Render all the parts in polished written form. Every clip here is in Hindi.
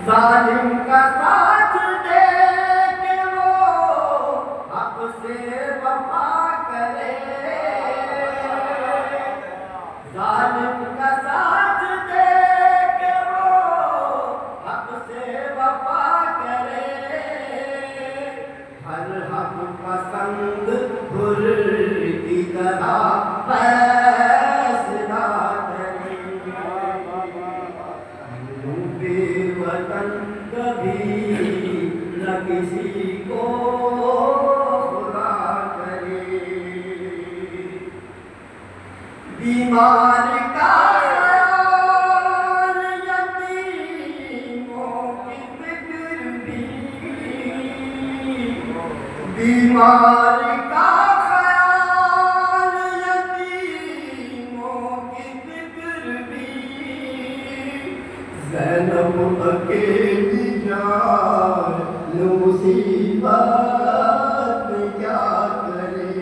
जालिम का साथ दे के वो हक से वफा करे, जालिम का साथ दे के वो हक से वफा करे, हर हक पसंद हुर की तरह फैसला करे। वतन कभी न किसी को खुदा करे, बीमार का ख्याल यतीमों की फिक्र भी, बीमार का ख्याल यतीमों की फिक्र भी, ज़ैनब अकेली जान मुसीबत में क्या करे,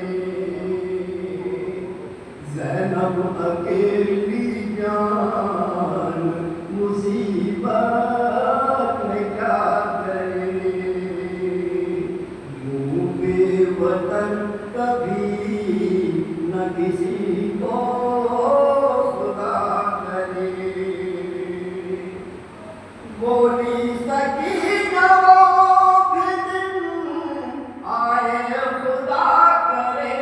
ज़ैनब अकेली जान मुसीबत में क्या करे, यूं बेवतन कभी न किसी को खुदा करे। बोली सकीना वो भी दिन आए खुदा करे,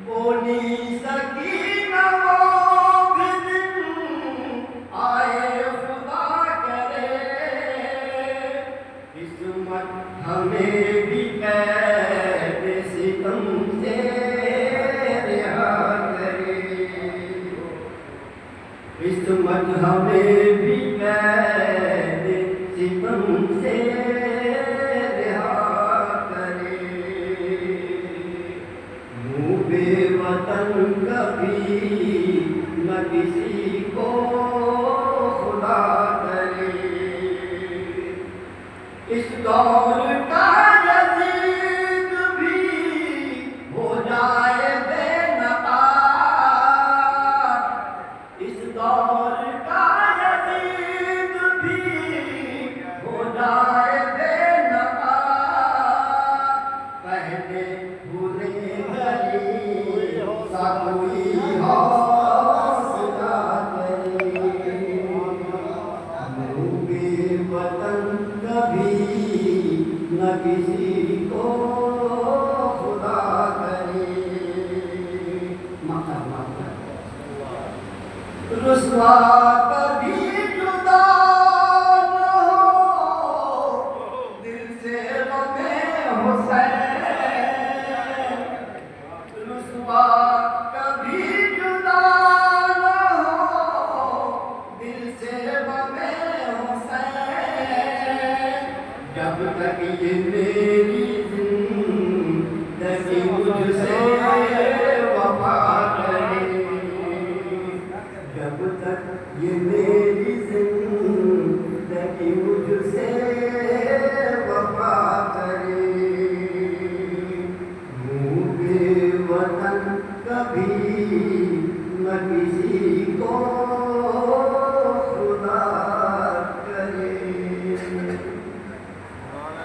बोली सकीना वो भी दिन आए खुदा करे, किस्मत हमें भी कैद सितम से रिहा करे, किस्मत हमें भी कैद सितम से रिहा करे, यूं बेवतन कभी न किसी को खुदा करे। इस दौर का यजीद भी हो जाए बेनकाब, इस दौर का यजीद भी हो जाए बेनकाब, पहले बुरे गली सा कोई हौसला करे, यूं बेवतन कभी न किसी को खुदा करे। माता माता रुस्वा कभी जुदा न हो दिल से गमे हुसैन, रुस्वा कभी जुदा न हो दिल से गमे हुसैन, जब तक ये मेरी जिंदगी मुझसे वफा करे, जब तक ये